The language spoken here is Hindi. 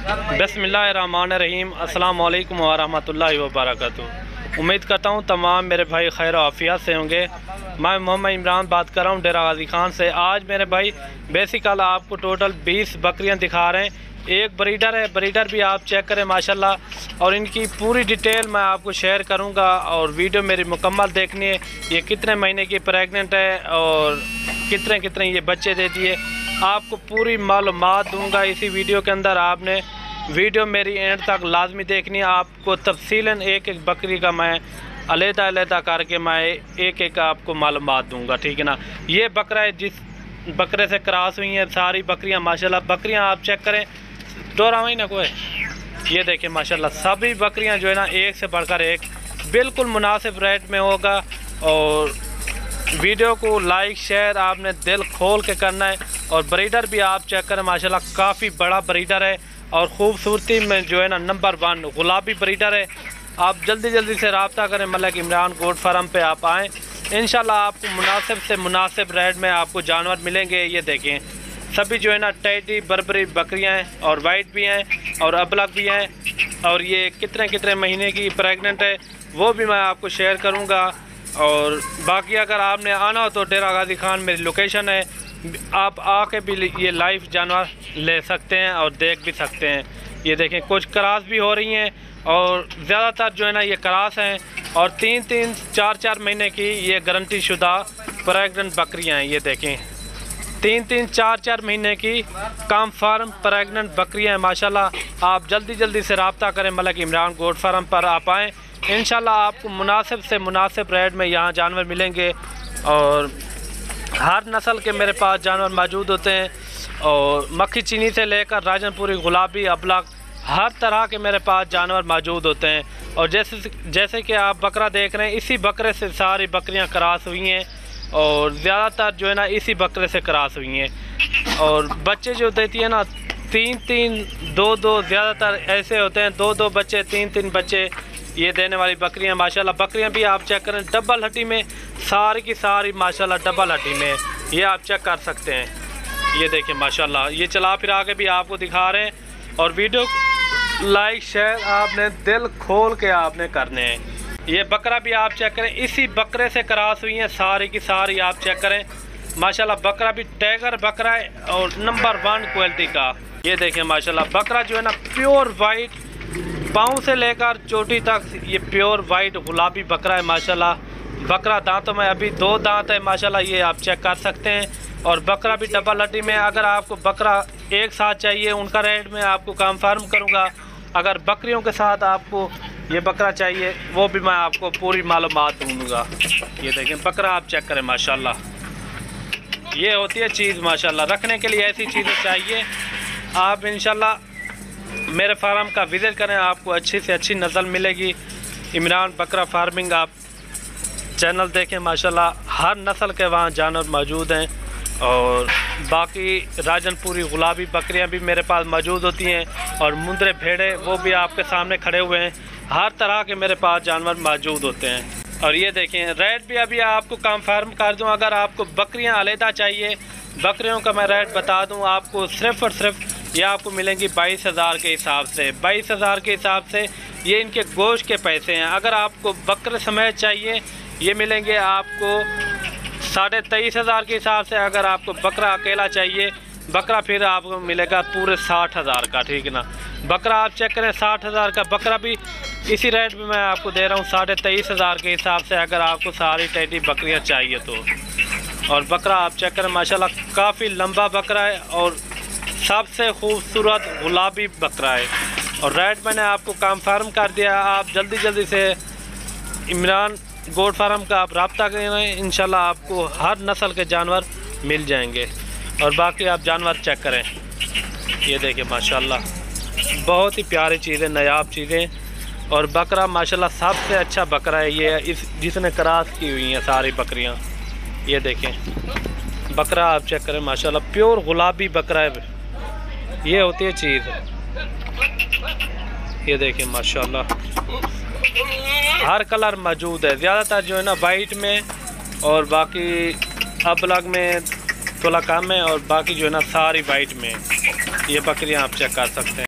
बिस्मिल्लाहिर्रहमानिर्रहीम। अस्सलाम वालेकुम वरहमतुल्लाहि वबरकातुहू। उम्मीद करता हूँ तमाम मेरे भाई खैर आफियत से होंगे। मैं मोहम्मद इमरान बात कर रहा हूँ डेरा गाजी खान से। आज मेरे भाई बेसिकल आपको टोटल 20 बकरियाँ दिखा रहे हैं। एक ब्रीडर है, ब्रीडर भी आप चेक करें माशाल्लाह, और इनकी पूरी डिटेल मैं आपको शेयर करूँगा। और वीडियो मेरी मुकम्मल देखनी है, ये कितने महीने की प्रेग्नेंट है और कितने कितने ये बच्चे देती है, आपको पूरी मालूमात दूंगा इसी वीडियो के अंदर। आपने वीडियो मेरी एंड तक लाजमी देखनी है। आपको तफसीलन एक एक बकरी का मैं अलग-अलग करके मैं एक एक आपको मालूमात दूंगा, ठीक है ना। ये बकरा है जिस बकरे से क्रॉस हुई हैं सारी बकरियां माशाल्लाह। बकरियां आप चेक करें, डोरा हुई ना कोई, ये देखिए माशाल्लाह सभी बकरियां जो है ना एक से बढ़कर एक बिल्कुल मुनासिब रेट में होगा। और वीडियो को लाइक शेयर आपने दिल खोल के करना है। और ब्रीडर भी आप चेक करें माशाल्लाह, काफ़ी बड़ा ब्रीडर है और ख़ूबसूरती में जो है ना नंबर 1 गुलाबी ब्रीडर है। आप जल्दी जल्दी से रब्ता करें, मलिक इमरान गोट फार्म पे आप आएँ, इंशाल्लाह आपको मुनासिब से मुनासिब रेट में आपको जानवर मिलेंगे। ये देखें सभी जो है ना टैडी बर्बरी बकरियां हैं और वाइट भी हैं और अबलग भी हैं। और ये कितने कितने महीने की प्रेग्नेंट है वो भी मैं आपको शेयर करूंगा। और बाकी अगर आपने आना हो तो डेरा गाजी खान मेरी लोकेशन है, आप आके भी ये लाइव जानवर ले सकते हैं और देख भी सकते हैं। ये देखें कुछ क्रॉस भी हो रही हैं और ज़्यादातर जो है ना ये क्रॉस हैं। और 3-3, 4-4 महीने की ये गारंटी शुदा प्रेग्नेंट बकरियां हैं। ये देखें 3-3, 4-4 महीने की कन्फर्म प्रेग्नेंट बकरियां हैं माशाल्लाह। आप जल्दी जल्दी से रब्ता करें, मलिक इमरान गोट फार्म पर आप आएँ, इंशाल्लाह आपको मुनासिब से मुनासिब रेट में यहाँ जानवर मिलेंगे। और हर नस्ल के मेरे पास जानवर मौजूद होते हैं, और मक्खी चीनी से लेकर राजनपुरी गुलाबी अबलग हर तरह के मेरे पास जानवर मौजूद होते हैं। और जैसे कि आप बकरा देख रहे हैं, इसी बकरे से सारी बकरियां क्रॉस हुई हैं और ज़्यादातर जो है ना इसी बकरे से क्रॉस हुई हैं। और बच्चे जो देती है ना 3-3, 2-2, ज़्यादातर ऐसे होते हैं 2-2 बच्चे, 3-3 बच्चे ये देने वाली बकरियां माशाल्लाह। बकरियां भी आप चेक करें डबल हड्डी में, सारी की सारी माशाल्लाह डबल हड्डी में, ये आप चेक कर सकते हैं। ये देखें माशाल्लाह, ये चला फिर आगे भी आपको दिखा रहे हैं। और वीडियो लाइक शेयर आपने दिल खोल के आपने करने हैं। ये बकरा भी आप चेक करें, इसी बकरे से क्रॉस हुई हैं सारी की सारी, आप चेक करें माशाल्लाह। बकरा भी टाइगर बकरा है और नंबर 1 क्वालिटी का। ये देखें माशाल्लाह बकरा जो है ना प्योर वाइट, पाँव से लेकर चोटी तक ये प्योर वाइट गुलाबी बकरा है माशाल्लाह। बकरा दांतों में अभी 2 दांत है माशाल्लाह, ये आप चेक कर सकते हैं। और बकरा भी डबल हड्डी में। अगर आपको बकरा एक साथ चाहिए उनका रेट में आपको कन्फर्म करूंगा। अगर बकरियों के साथ आपको ये बकरा चाहिए वो भी मैं आपको पूरी मालूमात दूंगा। ये देखें बकरा आप चेक करें माशाल्लाह, ये होती है चीज़ माशाल्लाह। रखने के लिए ऐसी चीज़ें चाहिए। आप इंशाल्लाह मेरे फार्म का विज़िट करें, आपको अच्छी से अच्छी नस्ल मिलेगी। इमरान बकरा फार्मिंग आप चैनल देखें माशाल्लाह, हर नस्ल के वहाँ जानवर मौजूद हैं। और बाकी राजनपुरी गुलाबी बकरियां भी मेरे पास मौजूद होती हैं, और मुंदरे भेड़े वो भी आपके सामने खड़े हुए हैं। हर तरह के मेरे पास जानवर मौजूद होते हैं। और ये देखें रेट भी अभी आपको कन्फर्म कर दूं। अगर आपको बकरियां अलहदा चाहिए, बकरियों का मैं रेट बता दूं आपको, सिर्फ़ और सिर्फ ये आपको मिलेंगी 22,000 के हिसाब से। 22,000 के हिसाब से ये इनके गोश्त के पैसे हैं। अगर आपको बकरे समेत चाहिए ये मिलेंगे आपको 23,500 के हिसाब से। अगर आपको बकरा अकेला चाहिए, बकरा फिर आपको मिलेगा पूरे 60,000 का, ठीक है ना। बकरा आप चेक करें 60,000 का बकरा भी इसी रेट में मैं आपको दे रहा हूँ 23,500 के हिसाब से, अगर आपको सारी टैडी बकरियाँ चाहिए तो। और बकरा आप चेक करें माशाल्लाह काफ़ी लंबा बकरा है और सबसे खूबसूरत गुलाबी बकरा है। और रेट मैंने आपको कन्फर्म कर दिया। आप जल्दी जल्दी से इमरान गोट फार्म का आप रब्ता करें, इंशाल्लाह आपको हर नस्ल के जानवर मिल जाएंगे। और बाकी आप जानवर चेक करें, ये देखें माशाल्लाह बहुत ही प्यारी चीज़ें, नायाब चीज़ें। और बकरा माशाल्लाह सबसे अच्छा बकरा है ये, इस जिसने क्रॉस की हुई हैं सारी बकरियां। ये देखें बकरा आप चेक करें माशाल्लाह प्योर गुलाबी बकरा है, ये होती है चीज़। ये देखें माशाल्लाह हर कलर मौजूद है, ज़्यादातर जो है ना वाइट में, और बाकी अबलग में थोड़ा कम है, और बाकी जो है ना सारी वाइट में। ये बकरियां आप चेक कर सकते हैं।